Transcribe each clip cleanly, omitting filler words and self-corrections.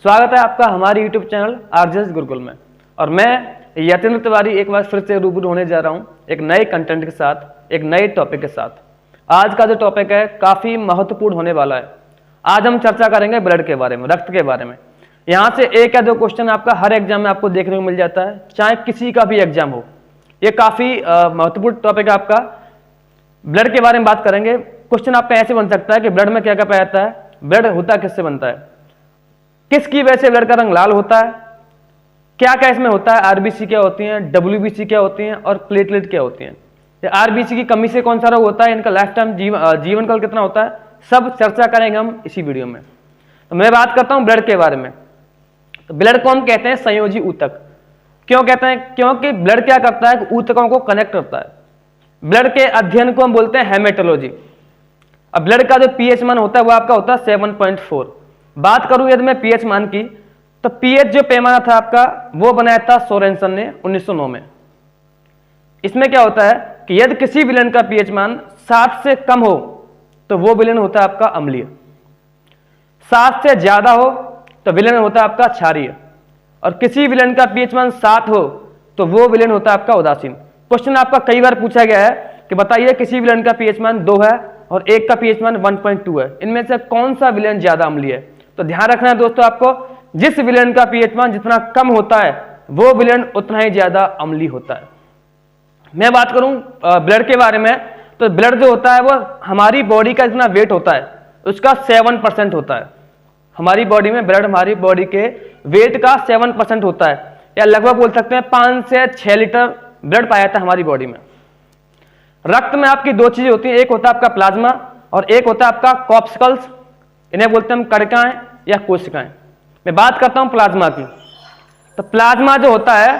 स्वागत है आपका हमारे YouTube चैनल आरजेएस गुरुकुल में। और मैं यतेंद्र तिवारी एक बार फिर से रूबरू होने जा रहा हूं एक नए कंटेंट के साथ, एक नए टॉपिक के साथ। आज का जो टॉपिक है काफ़ी महत्वपूर्ण होने वाला है। आज हम चर्चा करेंगे ब्लड के बारे में, रक्त के बारे में। यहाँ से एक या दो क्वेश्चन आपका हर एग्जाम में आपको देखने को मिल जाता है, चाहे किसी का भी एग्जाम हो। ये काफ़ी महत्वपूर्ण टॉपिक है आपका। ब्लड के बारे में बात करेंगे। क्वेश्चन आपका ऐसे बन सकता है कि ब्लड में क्या क्या पाया जाता है, ब्लड होता किससे बनता है, किसकी वजह से ब्लड का रंग लाल होता है, क्या क्या इसमें होता है, आरबीसी क्या होती हैं, डब्ल्यूबीसी क्या होती हैं और प्लेटलेट क्या होती हैं। आरबीसी की कमी से कौन सा रोग होता है, इनका लाइफ टाइम जीवन काल कितना होता है, सब चर्चा करेंगे हम इसी वीडियो में। तो मैं बात करता हूं ब्लड के बारे में। तो ब्लड को हम कहते हैं संयोजी ऊतक। क्यों कहते हैं? क्योंकि ब्लड क्या करता है, ऊतकों को कनेक्ट करता है। ब्लड के अध्ययन को हम बोलते हैं हेमेटोलॉजी। अब ब्लड का जो पीएच मान होता है वो आपका होता है 7.4। बात करूं यदि मैं पीएच मान की, तो पीएच जो पैमाना था आपका वो बनाया था सोरेनसन ने 1909 में। इसमें क्या होता है कि यदि किसी विलेन का पीएच मान 7 से कम हो तो वो विलेन होता है आपका अम्लीय, 7 से ज्यादा हो तो विलेन होता है आपका क्षारीय, और किसी विलेन का पीएच मान 7 हो तो वो विलेन होता है आपका उदासीन। क्वेश्चन आपका कई बार पूछा गया है कि बताइए किसी विलेन का पीएच मान 2 है और एक का पीएच मान 1.2 है, इनमें से कौन सा विलेन ज्यादा अम्लीय है। तो ध्यान रखना है दोस्तों आपको, जिस विलेन का पीएच मान जितना कम होता है वो विलेन उतना ही ज्यादा अम्लीय होता है। मैं बात करूं ब्लड के बारे में, तो ब्लड जो होता है वो हमारी बॉडी का जितना वेट होता है उसका 7% होता है। हमारी बॉडी में ब्लड हमारी बॉडी के वेट का 7% होता है, या लगभग बोल सकते हैं 5 से 6 लीटर ब्लड पाया जाता है हमारी बॉडी में। रक्त में आपकी दो चीजें होती हैं, एक होता है आपका प्लाज्मा और एक होता है आपका कॉर्पस्कल्स, इन्हें बोलते हैं हम कणिकाएं या कोशिकाएं। मैं बात करता हूं प्लाज्मा की। तो प्लाज्मा जो होता है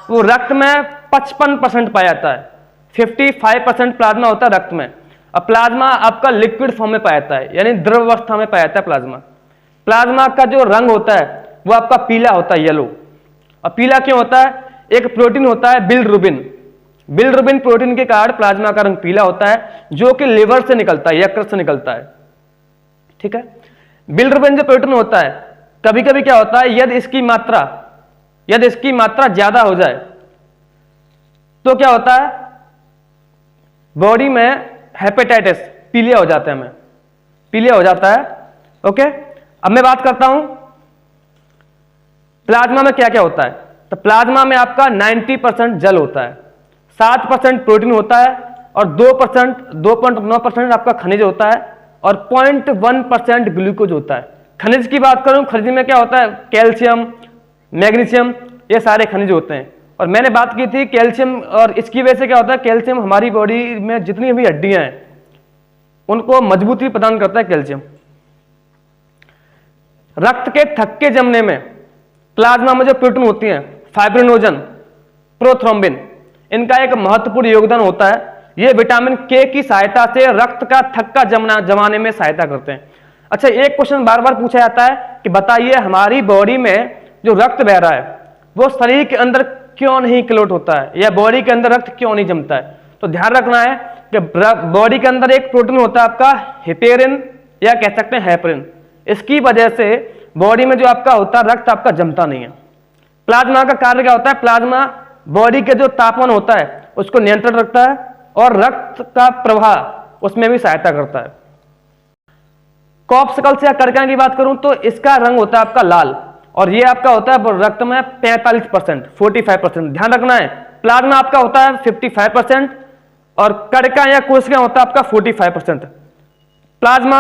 वो रक्त में 55% पाया जाता है, 55% प्लाज्मा होता है रक्त में। अब प्लाज्मा आपका लिक्विड फॉर्म में पाया जाता है, यानी द्रव अवस्था में पाया जाता है प्लाज्मा। प्लाज्मा का जो रंग होता है वो आपका पीला होता है, येलो। अब पीला क्यों होता है? एक प्रोटीन होता है बिलिरुबिन। बिलिरुबिन प्रोटीन के कारण प्लाज्मा का रंग पीला होता है, जो कि लिवर से निकलता है, यकृत से निकलता है। ठीक है। बिलिरुबिन जो प्रोटीन होता है, कभी कभी क्या होता है यदि इसकी मात्रा ज्यादा हो जाए तो क्या होता है, बॉडी में हेपेटाइटिस, पीलिया हो जाता है, पीलिया हो जाता है। ओके। अब मैं बात करता हूं प्लाज्मा में क्या क्या होता है। तो प्लाज्मा में आपका 90% जल होता है, 7% प्रोटीन होता है और 2.9% आपका खनिज होता है और 0.1% ग्लूकोज होता है। खनिज की बात करूं, खनिज में क्या होता है, कैल्शियम, मैग्नीशियम, ये सारे खनिज होते हैं। और मैंने बात की थी कैल्शियम, और इसकी वजह से क्या होता है, कैल्शियम हमारी बॉडी में जितनी भी हड्डियां हैं उनको मजबूती प्रदान करता है कैल्शियम। रक्त के थक्के जमने में प्लाज्मा में जो प्रोटीन होती हैं, फाइब्रिनोजन, प्रोथ्रोम्बिन, इनका एक महत्वपूर्ण योगदान होता है। ये विटामिन के की सहायता से रक्त का थक्का जमाने में सहायता करते हैं। अच्छा, एक क्वेश्चन बार बार पूछा जाता है कि बताइए हमारी बॉडी में जो रक्त बह रहा है वो शरीर के अंदर क्यों नहीं क्लॉट होता है, या बॉडी के अंदर रक्त क्यों नहीं जमता है। तो ध्यान रखना है कि बॉडी के अंदर एक प्रोटीन होता है आपका हेपेरिन, या कह सकते हैं हेपरिन। इसकी वजह से बॉडी में जो आपका होता है रक्त आपका जमता नहीं है। प्लाज्मा का कार्य क्या होता है, प्लाज्मा बॉडी के जो तापमान होता है उसको नियंत्रण रखता है और रक्त का प्रवाह उसमें भी सहायता करता है। कॉर्पस्कल्स या कणिकाएं की बात करूं तो इसका रंग होता है आपका लाल, और ये आपका होता है रक्त में 45%। ध्यान रखना है, प्लाज्मा आपका होता है 55% और कणिकाएं या कोशिकाएं होता है आपका 45%। प्लाज्मा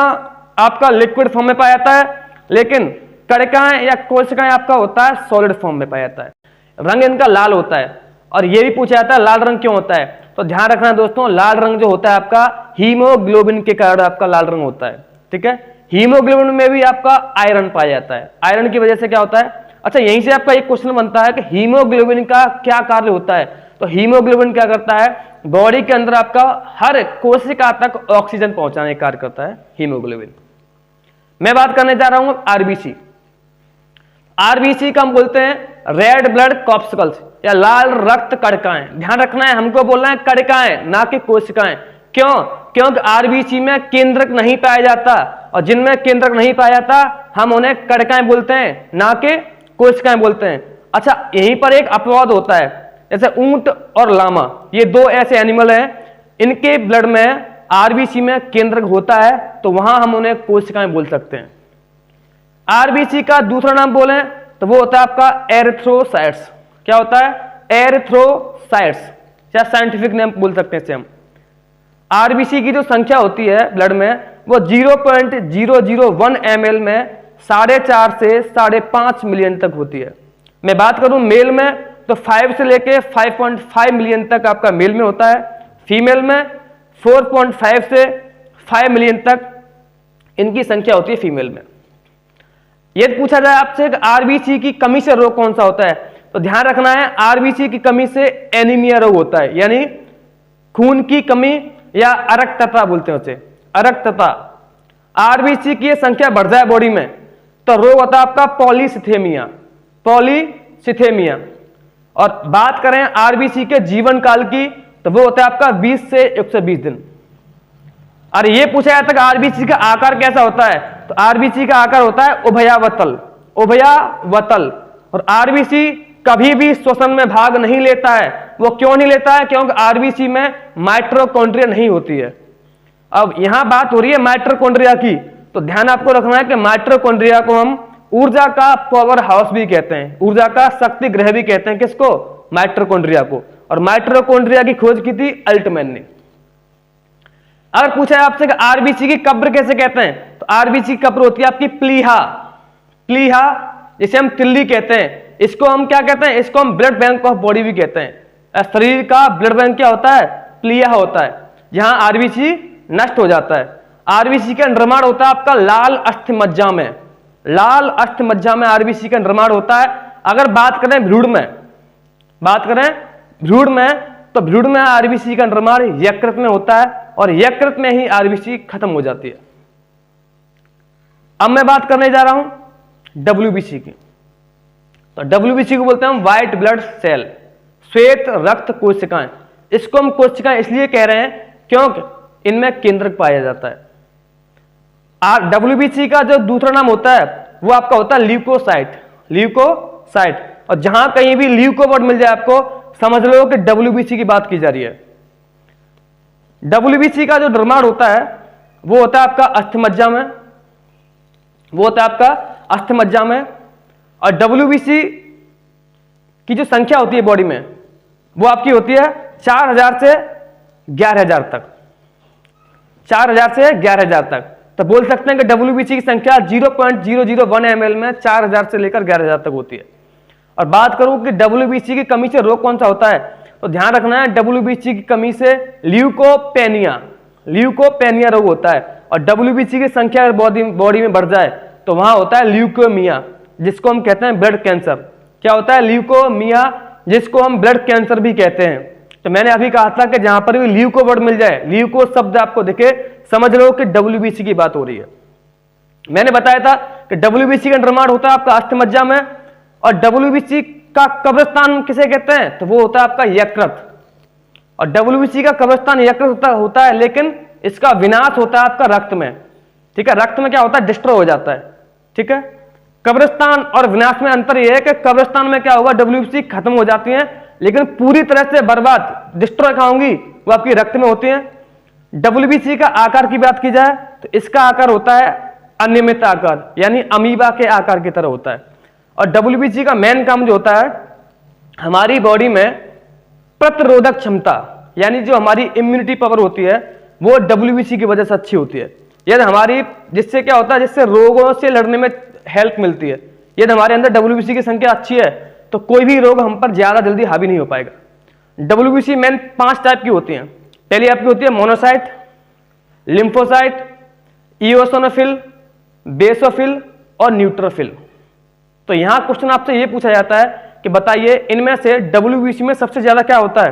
आपका लिक्विड फॉर्म में पाया जाता है, लेकिन कणिकाएं या कोशिकाएं आपका होता है सॉलिड फॉर्म में पाया जाता है। रंग इनका लाल होता है। और यह भी पूछा जाता है लाल रंग क्यों होता है। तो ध्यान रखना दोस्तों, लाल रंग जो होता है आपका हीमोग्लोबिन के कारण आपका लाल रंग होता है। ठीक है। हीमोग्लोबिन में भी आपका आयरन पाया जाता है, आयरन की वजह से क्या होता है। अच्छा, यहीं से आपका एक क्वेश्चन बनता है कि हीमोग्लोबिन का क्या कार्य होता है। तो हीमोग्लोबिन क्या करता है, बॉडी के अंदर आपका हर कोशिका तक ऑक्सीजन पहुंचाने का कार्य करता है हीमोग्लोबिन। मैं बात करने जा रहा हूं आरबीसी। आरबीसी का हम बोलते हैं रेड ब्लड कॉर्पस्कल्स या लाल रक्त कणिकाएं। ध्यान रखना है, हमको बोलना है कणिकाएं, ना कि कोशिकाएं। क्यों? क्योंकि आरबीसी में केंद्रक नहीं पाया जाता, और जिनमें केंद्रक नहीं पाया जाता हम उन्हें कड़काएं बोलते हैं, ना कि कोशिकाएं बोलते हैं। अच्छा, यहीं पर एक अपवाद होता है, जैसे ऊंट और लामा, ये दो ऐसे एनिमल हैं, इनके ब्लड में आरबीसी में केंद्रक होता है, तो वहां हम उन्हें कोशिकाएं बोल सकते हैं। आरबीसी का दूसरा नाम बोलें तो वो होता है आपका एरिथ्रोसाइट्स। क्या होता है? एरिथ्रोसाइट्स, या साइंटिफिक नेम बोल सकते हैं इसे हम। आरबीसी की जो संख्या होती है ब्लड में, वो 0.001 ml में 4.5 से 5.5 मिलियन तक होती है। मैं बात करूं मेल में तो 5 से लेके 5.5 मिलियन तक आपका मेल में होता है। फीमेल में 4.5 से 5 मिलियन तक इनकी संख्या होती है फीमेल में। यदि पूछा जाए आपसे कि आरबीसी की कमी से रोग कौन सा होता है, तो ध्यान रखना है आरबीसी की कमी से एनीमिया रोग होता है, यानी खून की कमी या अरक्तता बोलते हैं उसे, अरक्तता। आरबीसी की संख्या बढ़ जाए बॉडी में तो रोग होता है आपका पॉलीसिथेमिया, पॉलीसिथेमिया। और बात करें आरबीसी के जीवन काल की तो वो होता है आपका 20 से 120 दिन। और ये पूछा जाता है कि आरबीसी का आकार कैसा होता है, तो आरबीसी का आकार होता है उभयावतल, उभयावतल। और आरबीसी कभी भी श्वसन में भाग नहीं लेता है। वो क्यों नहीं लेता है? क्योंकि आरबीसी में माइटोकॉन्ड्रिया नहीं होती है। अब यहां बात हो रही है माइटोकॉन्ड्रिया की, तो ध्यान आपको रखना है कि माइटोकॉन्ड्रिया को हम ऊर्जा का पावर हाउस भी कहते हैं, ऊर्जा का शक्ति ग्रह भी कहते हैं। किसको? माइटोकॉन्ड्रिया को। और माइटोकॉन्ड्रिया की खोज की थी अल्टमैन ने। अगर पूछा है आपसे कि आरबीसी की कब्र कैसे कहते हैं, तो आरबीसी की कब्र होती है आपकी प्लीहा, प्लीहा जिसे हम तिल्ली कहते हैं। इसको हम क्या कहते हैं? इसको हम ब्लड बैंक ऑफ बॉडी भी कहते हैं। शरीर का ब्लड बैंक क्या होता है? प्लीहा होता है, जहां आरबीसी नष्ट हो जाता है। आरबीसी का निर्माण होता है आपका लाल अस्थिमज्जा में, लाल अस्थिमज्जा में आरबीसी का निर्माण होता है। अगर बात करें भ्रूण में, बात करें भ्रूण में, तो भ्रूण में आरबीसी का निर्माण यकृत में होता है और यकृत में ही आरबीसी खत्म हो जाती है। अब मैं बात करने जा रहा हूं डब्ल्यूबीसी की। तो डब्ल्यूबीसी को बोलते हैं हम व्हाइट ब्लड सेल, श्वेत रक्त कोशिकाएं। इसको हम कोशिकाएं इसलिए कह रहे हैं क्योंकि इनमें केंद्रक पाया जाता है। डब्ल्यूबीसी का जो दूसरा नाम होता है वो आपका होता है ल्यूकोसाइट, ल्यूकोसाइट। और जहां कहीं भी ल्यूको वर्ड मिल जाए आपको समझ लो कि डब्ल्यूबीसी की बात की जा रही है। डब्ल्यूबीसी का जो निर्माण होता है वो होता है आपका अस्थिमज्जा में, वो होता है आपका अस्थिमज्जा में। और डब्ल्यूबीसी की जो संख्या होती है बॉडी में वो आपकी होती है 4000 से 11000 तक, 4000 से 11000 तक। तो बोल सकते हैं कि डब्ल्यूबीसी की संख्या 0.001 ml में 4000 से लेकर 11000 तक होती है। और बात करूं कि डब्ल्यूबीसी की कमी से रोग कौन सा होता है, तो ध्यान रखना है डब्ल्यूबीसी की कमी से ल्यूकोपेनिया, ल्यूकोपेनिया रोग होता है। और डब्ल्यूबीसी की संख्या बॉडी में बढ़ जाए तो वहां होता है ल्यूकोमिया, जिसको हम कहते हैं ब्लड कैंसर। क्या होता है? ल्यूकोमिया, जिसको हम ब्लड कैंसर भी कहते हैं। तो मैंने अभी कहा था कि जहां पर भी ल्यूको वर्ड मिल जाए, ल्यूको शब्द आपको दिखे, समझ लो कि डब्ल्यूबीसी की बात हो रही है। मैंने बताया था कि डब्ल्यूबीसी का निर्माण होता है आपका अस्थिमज्जा में। और डब्ल्यूबीसी का कब्रिस्तान किसे कहते हैं, तो वो होता है आपका यकृत। और डब्ल्यूबीसी का कब्रिस्तान यकृत होता है, लेकिन इसका विनाश होता है आपका रक्त में। ठीक है, रक्त में क्या होता है? डिस्ट्रॉय हो जाता है। ठीक है, कब्रिस्तान और विनाश में अंतर यह है कि कब्रिस्तान में क्या होगा, डब्ल्यूबीसी खत्म हो जाती है, लेकिन पूरी तरह से बर्बाद डिस्ट्रॉय कहां होंगी, वो आपकी रक्त में होती है। डब्ल्यूबीसी का आकार की बात की जाए तो इसका आकार होता है अनियमित आकार, यानी अमीबा के आकार की तरह होता है। और डब्ल्यूबीसी का मेन काम जो होता है, हमारी बॉडी में प्रतिरोधक क्षमता, यानी जो हमारी इम्यूनिटी पावर होती है वो डब्ल्यूबीसी की वजह से अच्छी होती है। यदि हमारी, जिससे क्या होता है, जिससे रोगों से लड़ने में हेल्प मिलती है। यदि हमारे अंदर डब्ल्यूबीसी की संख्या अच्छी है तो कोई भी रोग हम पर ज्यादा जल्दी हावी नहीं हो पाएगा। डब्ल्यूबीसी मेन 5 टाइप की होती हैं। पहली आपकी होती है मोनोसाइट, लिम्फोसाइट, इओसिनोफिल, बेसोफिल और न्यूट्रोफिल। तो यहां क्वेश्चन आपसे यह पूछा जाता है कि बताइए इनमें से डब्ल्यूबीसी में सबसे ज्यादा क्या होता है,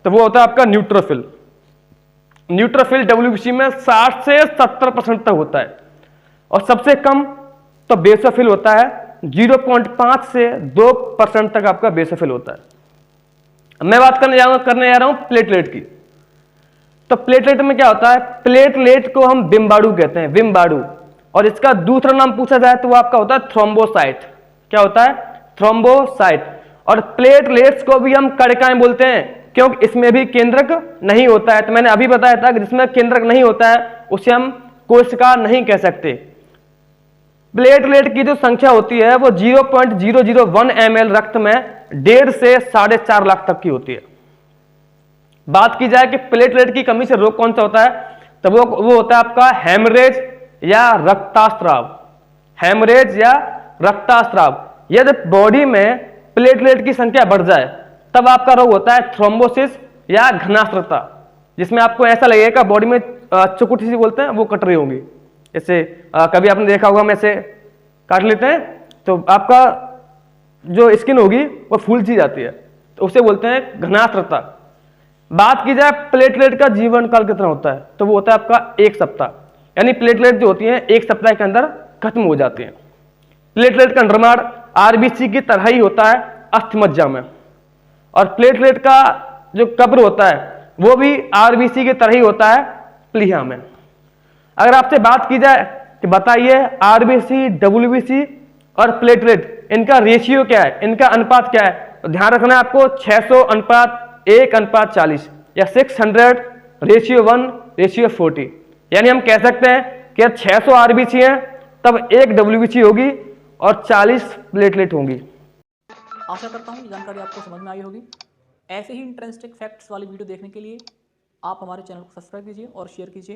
तो वो होता है आपका न्यूट्रोफिल। न्यूट्रोफिल डब्ल्यूबीसी में 60 से 70% तक होता है। और सबसे कम तो बेसोफिल होता है, 0.5 से 2% तक आपका बेसोफिल होता है। मैं बात करने जा रहा हूं प्लेटलेट की। तो प्लेटलेट में क्या होता है, प्लेटलेट को हम बिम्बाणु कहते हैं, बिम्बाणु। और इसका दूसरा नाम पूछा जाए तो वो आपका होता है थ्रोम्बोसाइट। क्या होता है? थ्रोम्बोसाइट। और प्लेटलेट्स को भी हम कणिकाएं बोलते हैं, क्योंकि इसमें भी केंद्रक नहीं होता है। तो मैंने अभी बताया था कि जिसमें केंद्रक नहीं होता है उसे हम कोशिका नहीं कह सकते। प्लेटलेट की जो संख्या होती है वो 0.001 ml रक्त में 1.5 से 4.5 लाख तक की होती है। बात की जाए कि प्लेटलेट की कमी से रोग कौन सा होता है, तो वो होता है आपका हेमरेज या रक्तस्राव। हेमरेज या रक्तस्राव। यदि बॉडी में प्लेटलेट की संख्या बढ़ जाए तब आपका रोग होता है थ्रोम्बोसिस या घनास्त्रता, जिसमें आपको ऐसा लगेगा बॉडी में चुकुटी सी बोलते हैं वो कट रही होंगी। जैसे कभी आपने देखा होगा, हम ऐसे काट लेते हैं तो आपका जो स्किन होगी वो फूल सी जाती है, तो उसे बोलते हैं घनास्त्रता। बात की जाए प्लेटलेट का जीवन काल कितना होता है, तो वो होता है आपका 1 सप्ताह। यानी प्लेटलेट जो होती है 1 सप्ताह के अंदर खत्म हो जाती है। प्लेटलेट का निर्माण आरबीसी की तरह ही होता है अस्थिमज्जा में, और प्लेटलेट का जो कब्र होता है वो भी आरबीसी की तरह ही होता है प्लीहा में। अगर आपसे बात की जाए कि बताइए आरबीसी, डब्ल्यूबीसी और प्लेटलेट इनका रेशियो क्या है, इनका अनुपात क्या है, तो ध्यान रखना है आपको 600:1:40 या 600:1:40। यानी हम कह सकते हैं कि 600 आरबीसी है तब 1 डब्ल्यूबीसी होगी और 40 प्लेटलेट होंगी। आशा करता हूँ ये जानकारी आपको समझ में आई होगी। ऐसे ही इंटरेस्टिंग फैक्ट्स वाली वीडियो देखने के लिए आप हमारे चैनल को सब्सक्राइब कीजिए और शेयर कीजिए।